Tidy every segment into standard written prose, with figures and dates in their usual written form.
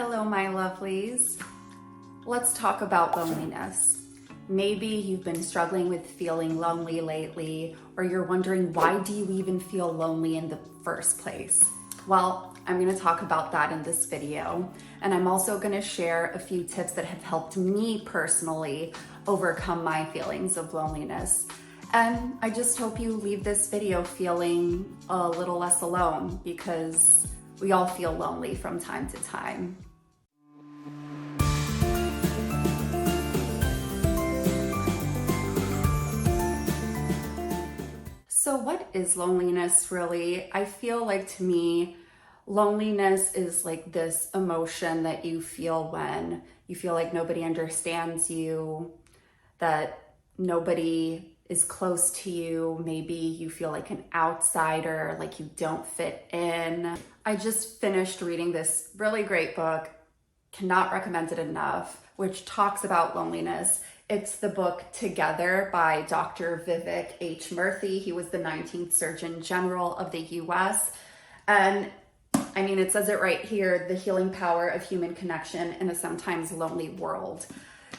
Hello, my lovelies. Let's talk about loneliness. Maybe you've been struggling with feeling lonely lately, or you're wondering, why do you even feel lonely in the first place? Well, I'm going to talk about that in this video, and I'm also going to share a few tips that have helped me personally overcome my feelings of loneliness. And I just hope you leave this video feeling a little less alone, because we all feel lonely from time to time. So what is loneliness really? I feel like, to me, loneliness is like this emotion that you feel when you feel like nobody understands you, that nobody is close to you. Maybe you feel like an outsider, like you don't fit in. I just finished reading this really great book, cannot recommend it enough, which talks about loneliness. It's the book Together by Dr. Vivek H. Murthy. He was the 19th Surgeon General of the US. And I mean, it says it right here, the healing power of human connection in a sometimes lonely world.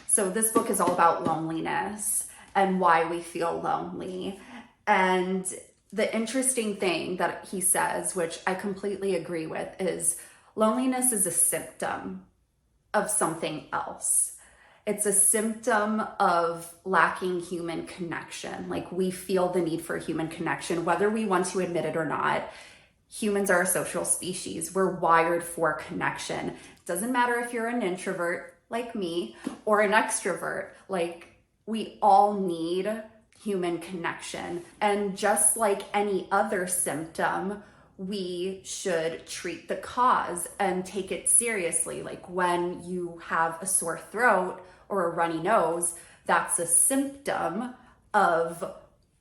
So this book is all about loneliness and why we feel lonely. And the interesting thing that he says, which I completely agree with, is loneliness is a symptom of something else. It's a symptom of lacking human connection. Like, we feel the need for human connection, whether we want to admit it or not. Humans are a social species. We're wired for connection. It doesn't matter if you're an introvert like me or an extrovert. Like, we all need human connection. And just like any other symptom, we should treat the cause and take it seriously. Like, when you have a sore throat or a runny nose, that's a symptom of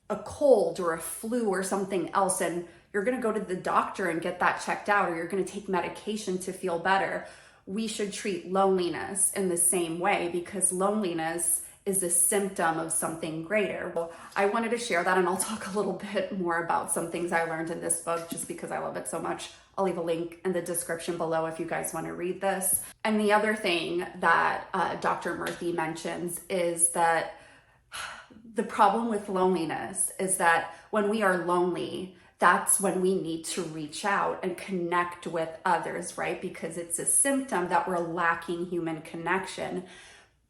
a cold or a flu or something else, and you're gonna go to the doctor and get that checked out, or you're gonna take medication to feel better. We should treat loneliness in the same way, because loneliness is a symptom of something greater. Well, I wanted to share that, and I'll talk a little bit more about some things I learned in this book just because I love it so much. I'll leave a link in the description below if you guys want to read this. And the other thing that Dr. Murthy mentions is that the problem with loneliness is that when we are lonely, that's when we need to reach out and connect with others, right? Because it's a symptom that we're lacking human connection.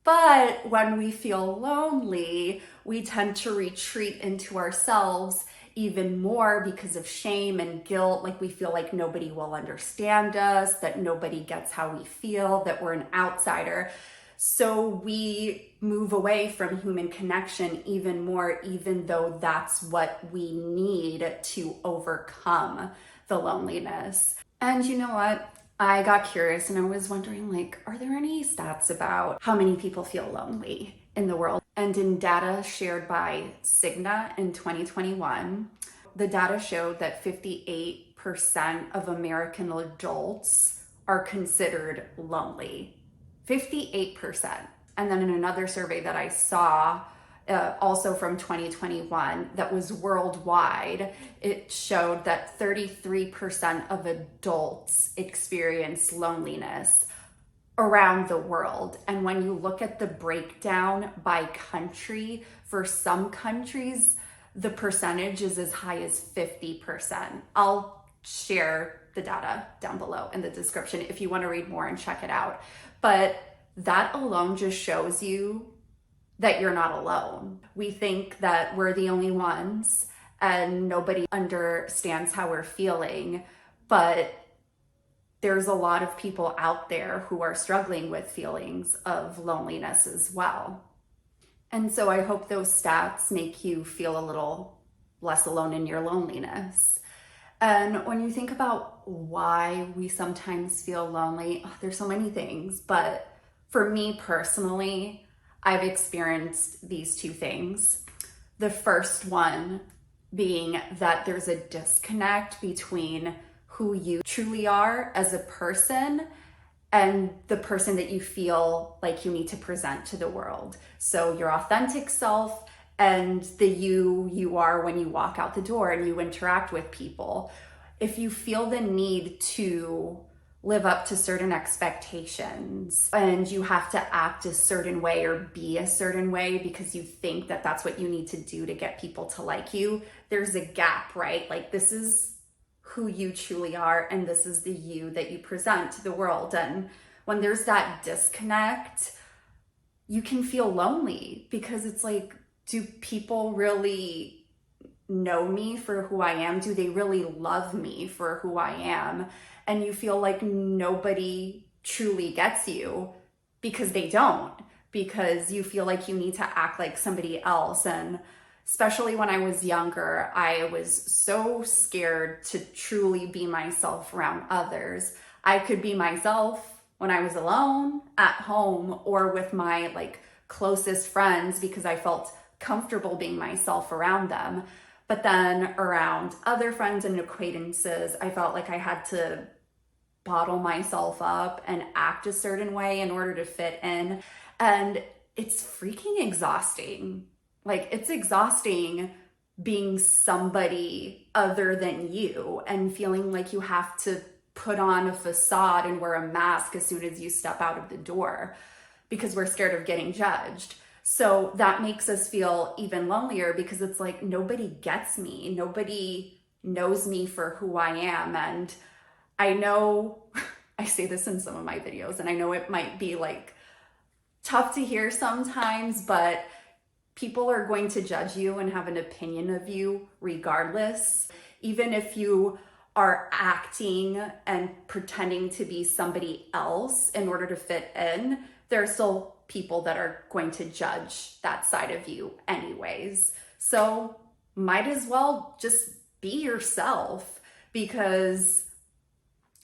But when we feel lonely, we tend to retreat into ourselves even more because of shame and guilt. Like, we feel like nobody will understand us, that nobody gets how we feel, that we're an outsider. So we move away from human connection even more, even though that's what we need to overcome the loneliness. And you know what? I got curious and I was wondering, like, are there any stats about how many people feel lonely in the world? And in data shared by Cigna in 2021, the data showed that 58% of American adults are considered lonely. 58%. And then in another survey that I saw, also from 2021, that was worldwide, it showed that 33% of adults experience loneliness around the world. And when you look at the breakdown by country, for some countries, the percentage is as high as 50%. I'll share the data down below in the description if you want to read more and check it out. But that alone just shows you that you're not alone. We think that we're the only ones and nobody understands how we're feeling, but there's a lot of people out there who are struggling with feelings of loneliness as well. And so I hope those stats make you feel a little less alone in your loneliness. And when you think about why we sometimes feel lonely, there's so many things, but for me personally, I've experienced these two things. The first one being that there's a disconnect between who you truly are as a person and the person that you feel like you need to present to the world. So your authentic self and the you are when you walk out the door and you interact with people. If you feel the need to live up to certain expectations and you have to act a certain way or be a certain way because you think that that's what you need to do to get people to like you, there's a gap, right? Like, this is who you truly are and this is the you that you present to the world. And when there's that disconnect, you can feel lonely because it's like, do people really know me for who I am? Do they really love me for who I am? And you feel like nobody truly gets you because they don't, because you feel like you need to act like somebody else. And especially when I was younger, I was so scared to truly be myself around others. I could be myself when I was alone at home or with my like closest friends because I felt comfortable being myself around them. But then around other friends and acquaintances, I felt like I had to bottle myself up and act a certain way in order to fit in. And it's freaking exhausting. Like, it's exhausting being somebody other than you and feeling like you have to put on a facade and wear a mask as soon as you step out of the door because we're scared of getting judged. So that makes us feel even lonelier because it's like, nobody gets me. Nobody knows me for who I am. And I know I say this in some of my videos and I know it might be like tough to hear sometimes, but people are going to judge you and have an opinion of you regardless. Even if you are acting and pretending to be somebody else in order to fit in, there are still people that are going to judge that side of you anyways. So might as well just be yourself because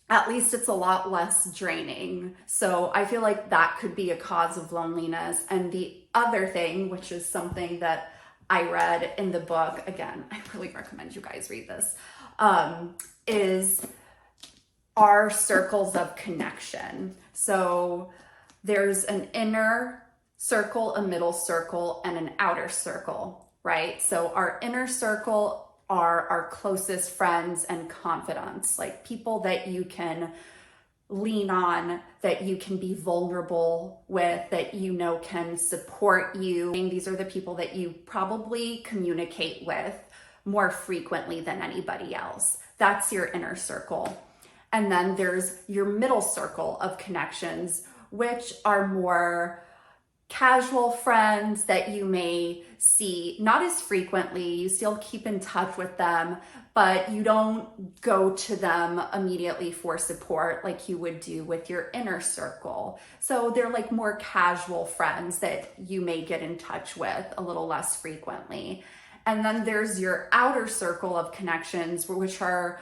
at least it's a lot less draining. So I feel like that could be a cause of loneliness. And the other thing, which is something that I read in the book, again, I really recommend you guys read this, is our circles of connection. So there's an inner circle, a middle circle, and an outer circle, right? So our inner circle are our closest friends and confidants, like people that you can lean on, that you can be vulnerable with, that you know can support you. These are the people that you probably communicate with more frequently than anybody else. That's your inner circle. And then there's your middle circle of connections, which are more casual friends that you may see not as frequently. You still keep in touch with them, but you don't go to them immediately for support like you would do with your inner circle. So they're like more casual friends that you may get in touch with a little less frequently. And then there's your outer circle of connections, which are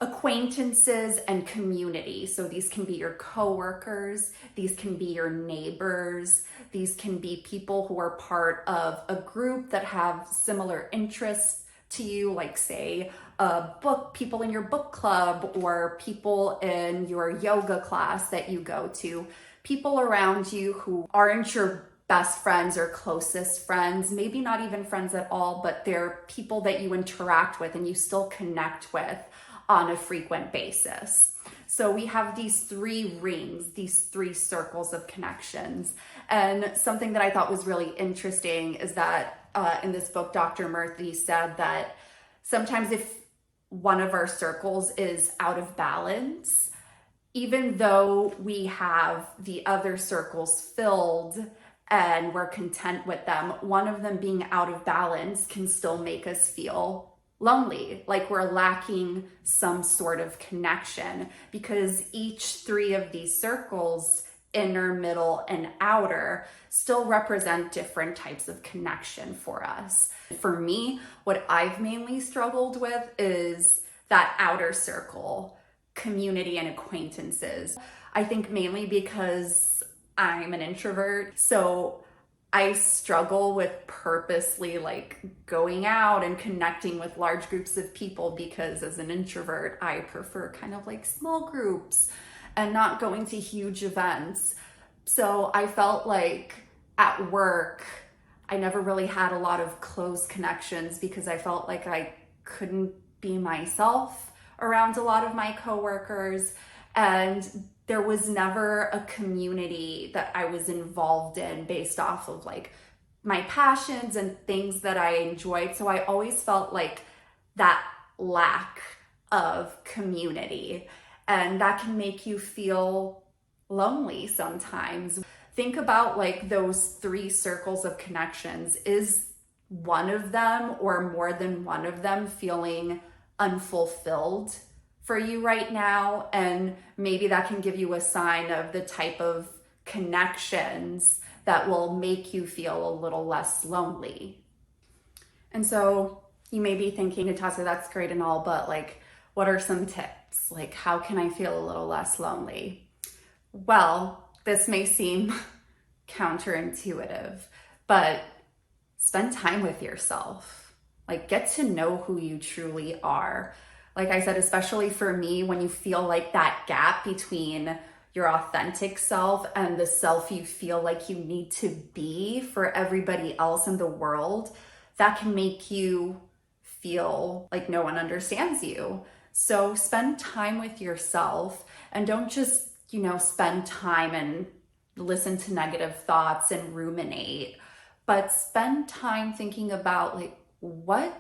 acquaintances and community. So these can be your coworkers, these can be your neighbors, these can be people who are part of a group that have similar interests to you, like say people in your book club or people in your yoga class that you go to, people around you who aren't your best friends or closest friends, maybe not even friends at all, but they're people that you interact with and you still connect with on a frequent basis. So we have these three rings, these three circles of connections. And something that I thought was really interesting is that in this book, Dr. Murthy said that sometimes if one of our circles is out of balance, even though we have the other circles filled and we're content with them, one of them being out of balance can still make us feel lonely, like we're lacking some sort of connection, because each three of these circles, inner, middle, and outer, still represent different types of connection for us. For me, what I've mainly struggled with is that outer circle, community and acquaintances. I think mainly because I'm an introvert, so I struggle with purposely like going out and connecting with large groups of people because as an introvert, I prefer kind of like small groups and not going to huge events. So I felt like at work, I never really had a lot of close connections because I felt like I couldn't be myself around a lot of my coworkers. And there was never a community that I was involved in based off of like my passions and things that I enjoyed. So I always felt like that lack of community, and that can make you feel lonely sometimes. Think about like those 3 circles of connections. Is one of them or more than one of them feeling unfulfilled for you right now? And maybe that can give you a sign of the type of connections that will make you feel a little less lonely. And so you may be thinking, Natassia, that's great and all, but like, what are some tips? Like, how can I feel a little less lonely? Well, this may seem counterintuitive, but spend time with yourself. Like, get to know who you truly are. Like I said, especially for me, when you feel like that gap between your authentic self and the self you feel like you need to be for everybody else in the world, that can make you feel like no one understands you. So spend time with yourself, and don't just, spend time and listen to negative thoughts and ruminate, but spend time thinking about like, what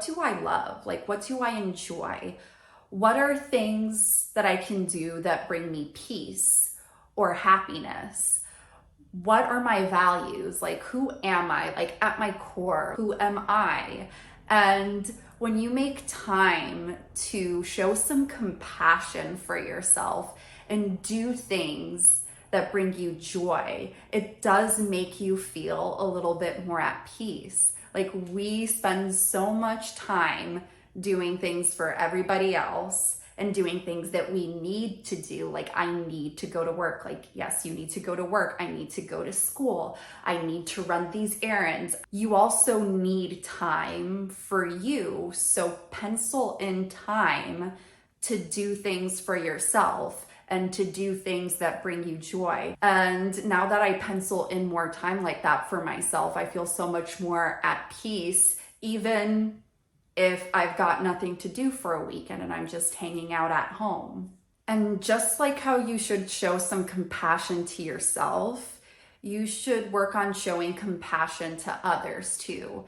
do I love? Like, what do I enjoy? What are things that I can do that bring me peace or happiness? What are my values? Like, who am I? Like, at my core, who am I? And when you make time to show some compassion for yourself and do things that bring you joy, it does make you feel a little bit more at peace. Like, we spend so much time doing things for everybody else and doing things that we need to do. Like, I need to go to work. Like, yes, you need to go to work. I need to go to school. I need to run these errands. You also need time for you. So pencil in time to do things for yourself and to do things that bring you joy. And now that I pencil in more time like that for myself, I feel so much more at peace, even if I've got nothing to do for a weekend and I'm just hanging out at home. And just like how you should show some compassion to yourself, you should work on showing compassion to others too.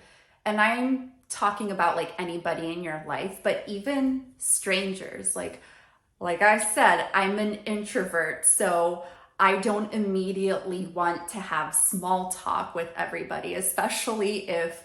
And I'm talking about like anybody in your life, but even strangers. Like I said, I'm an introvert, so I don't immediately want to have small talk with everybody, especially if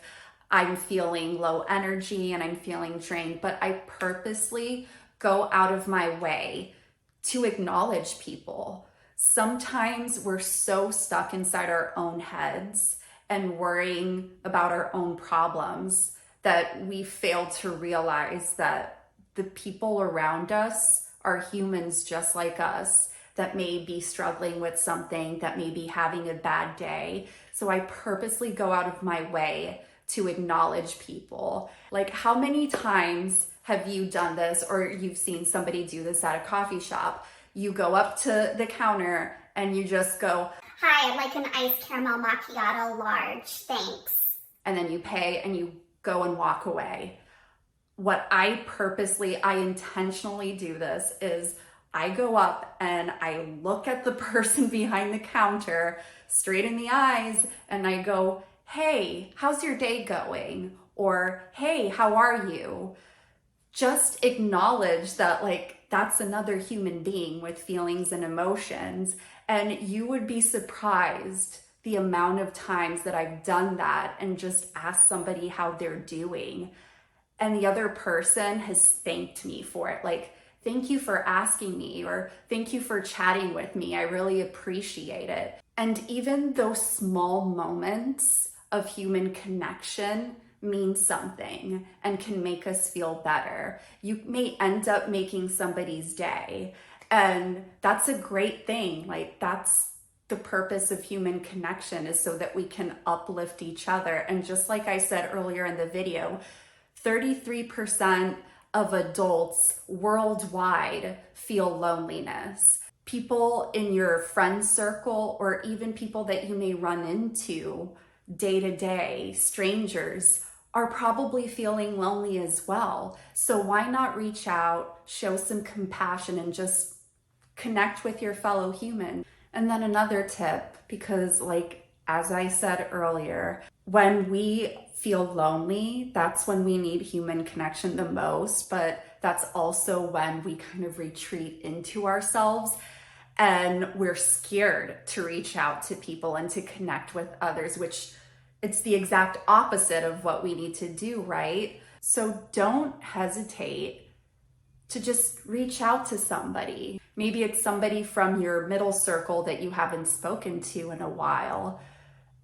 I'm feeling low energy and I'm feeling drained. But I purposely go out of my way to acknowledge people. Sometimes we're so stuck inside our own heads and worrying about our own problems that we fail to realize that the people around us are humans just like us, that may be struggling with something, that may be having a bad day. So I purposely go out of my way to acknowledge people. Like, how many times have you done this, or you've seen somebody do this at a coffee shop? You go up to the counter and you just go, "Hi, I'd like an iced caramel macchiato large, thanks." And then you pay and you go and walk away. What I intentionally do this is I go up and I look at the person behind the counter straight in the eyes and I go, "Hey, how's your day going?" Or, "Hey, how are you?" Just acknowledge that like that's another human being with feelings and emotions. And you would be surprised the amount of times that I've done that and just asked somebody how they're doing. And the other person has thanked me for it. Like, "Thank you for asking me," or "Thank you for chatting with me. I really appreciate it." And even those small moments of human connection mean something and can make us feel better. You may end up making somebody's day, and that's a great thing. Like, that's the purpose of human connection, is so that we can uplift each other. And just like I said earlier in the video, 33% of adults worldwide feel loneliness. People in your friend circle, or even people that you may run into day to day, strangers, are probably feeling lonely as well. So why not reach out, show some compassion, and just connect with your fellow human. And then another tip, because like, as I said earlier, when we feel lonely, that's when we need human connection the most, but that's also when we kind of retreat into ourselves and we're scared to reach out to people and to connect with others, which it's the exact opposite of what we need to do, right? So don't hesitate to just reach out to somebody. Maybe it's somebody from your middle circle that you haven't spoken to in a while.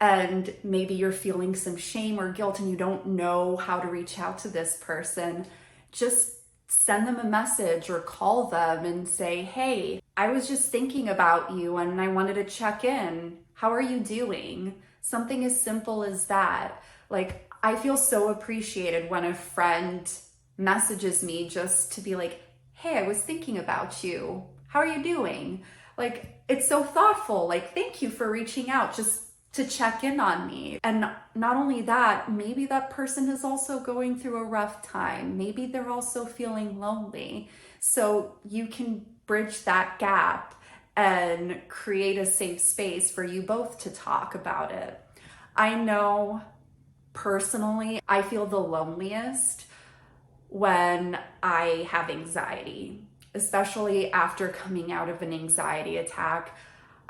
And maybe you're feeling some shame or guilt and you don't know how to reach out to this person. Just send them a message or call them and say, hey, I was just thinking about you and I wanted to check in. How are you doing? Something as simple as that. Like, I feel so appreciated when a friend messages me just to be like, hey, I was thinking about you. How are you doing? Like, it's so thoughtful. Like, thank you for reaching out just to check in on me. And not only that, maybe that person is also going through a rough time. Maybe they're also feeling lonely. So you can bridge that gap and create a safe space for you both to talk about it. I know personally, I feel the loneliest when I have anxiety, especially after coming out of an anxiety attack.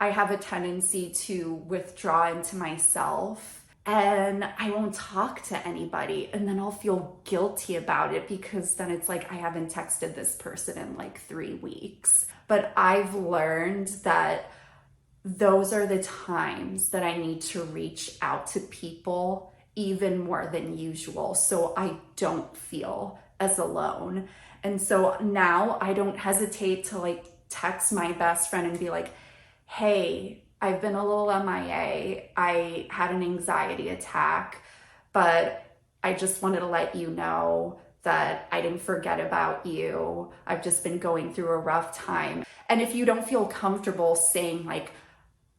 I have a tendency to withdraw into myself and I won't talk to anybody. And then I'll feel guilty about it because then it's like I haven't texted this person in like 3 weeks. But I've learned that those are the times that I need to reach out to people even more than usual so I don't feel as alone. And so now I don't hesitate to like text my best friend and be like, hey, I've been a little MIA. I had an anxiety attack, but I just wanted to let you know that I didn't forget about you. I've just been going through a rough time. And if you don't feel comfortable saying like,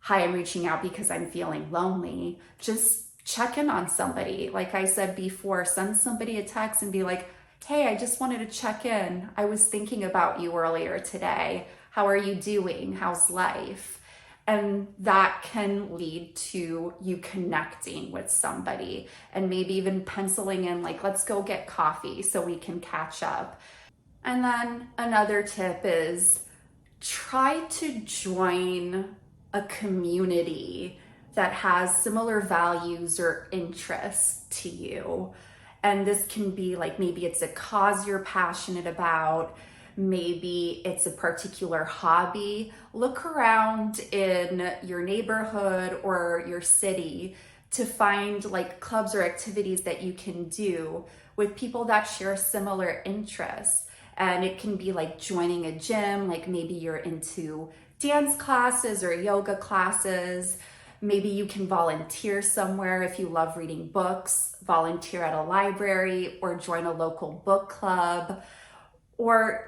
hi, I'm reaching out because I'm feeling lonely, just check in on somebody. Like I said before, send somebody a text and be like, hey, I just wanted to check in. I was thinking about you earlier today. How are you doing? How's life? And that can lead to you connecting with somebody and maybe even penciling in like, let's go get coffee so we can catch up. And then another tip is try to join a community that has similar values or interests to you. And this can be like, maybe it's a cause you're passionate about. Maybe it's a particular hobby. Look around in your neighborhood or your city to find like clubs or activities that you can do with people that share similar interests. And it can be like joining a gym, like maybe you're into dance classes or yoga classes. Maybe you can volunteer somewhere if you love reading books, volunteer at a library or join a local book club. Or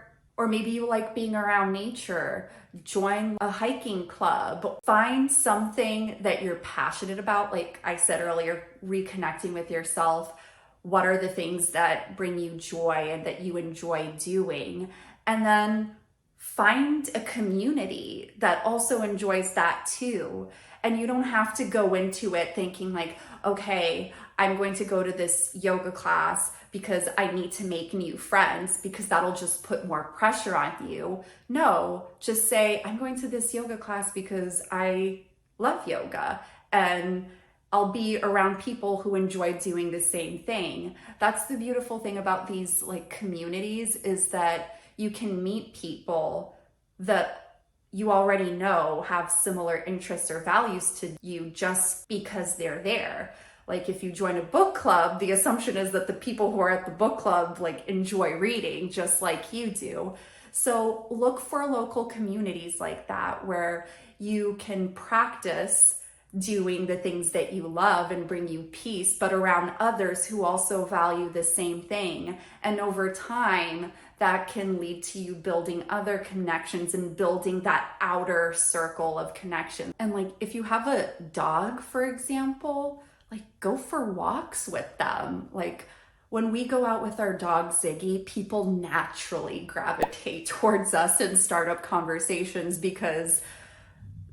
maybe you like being around nature, join a hiking club. Find something that you're passionate about. Like I said earlier, reconnecting with yourself. What are the things that bring you joy and that you enjoy doing? And then find a community that also enjoys that too. And you don't have to go into it thinking like, okay, I'm going to go to this yoga class because I need to make new friends because that'll just put more pressure on you. No, just say, I'm going to this yoga class because I love yoga and I'll be around people who enjoy doing the same thing. That's the beautiful thing about these like communities is that you can meet people that you already know have similar interests or values to you just because they're there. Like if you join a book club, the assumption is that the people who are at the book club like enjoy reading just like you do. So look for local communities like that where you can practice doing the things that you love and bring you peace, but around others who also value the same thing. And over time, that can lead to you building other connections and building that outer circle of connection. And like if you have a dog, for example, like go for walks with them. Like when we go out with our dog Ziggy, people naturally gravitate towards us and start up conversations because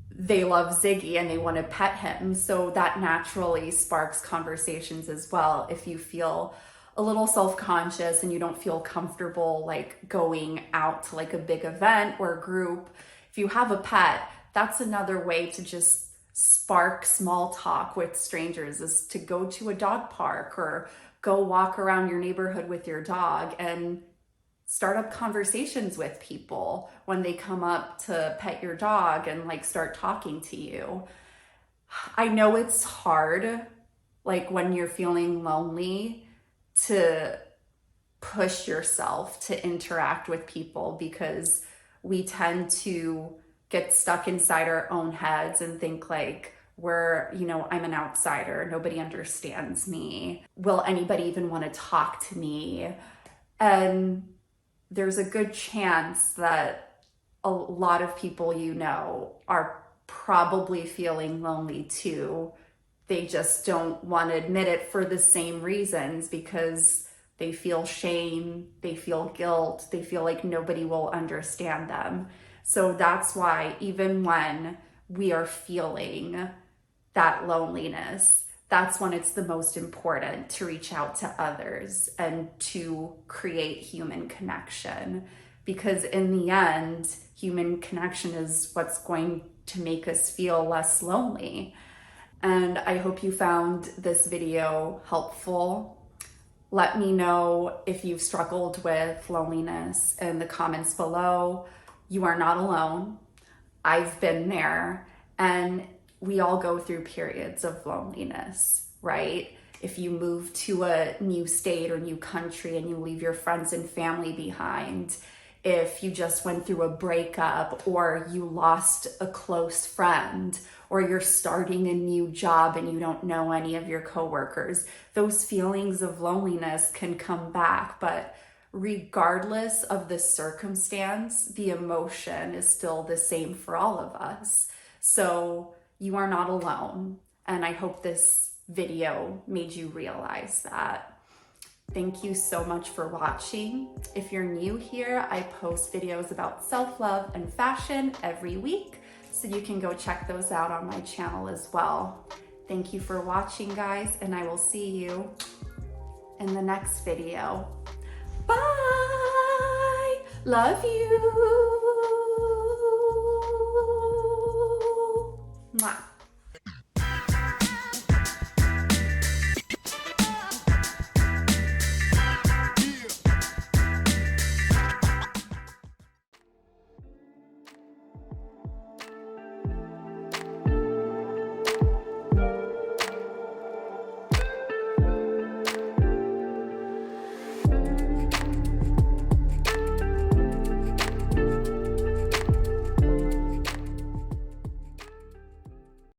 they love Ziggy and they want to pet him. So that naturally sparks conversations as well. If you feel a little self-conscious and you don't feel comfortable like going out to like a big event or a group, if you have a pet, that's another way to just spark small talk with strangers, is to go to a dog park or go walk around your neighborhood with your dog and start up conversations with people when they come up to pet your dog and like start talking to you. I know it's hard, like when you're feeling lonely, to push yourself to interact with people, because we tend to get stuck inside our own heads and think like I'm an outsider, nobody understands me, will anybody even want to talk to me? And there's a good chance that a lot of people are probably feeling lonely too. They just don't want to admit it for the same reasons, because they feel shame, they feel guilt, they feel like nobody will understand them. So that's why even when we are feeling that loneliness, that's when it's the most important to reach out to others and to create human connection. Because in the end, human connection is what's going to make us feel less lonely. And I hope you found this video helpful. Let me know if you've struggled with loneliness in the comments below. You are not alone. I've been there, and we all go through periods of loneliness, right? If you move to a new state or new country and you leave your friends and family behind, if you just went through a breakup, or you lost a close friend, or you're starting a new job and you don't know any of your coworkers, those feelings of loneliness can come back. But regardless of the circumstance, the emotion is still the same for all of us. So you are not alone. And I hope this video made you realize that. Thank you so much for watching. If you're new here, I post videos about self-love and fashion every week, so you can go check those out on my channel as well. Thank you for watching, guys, and I will see you in the next video. Bye! Love you! Mwah.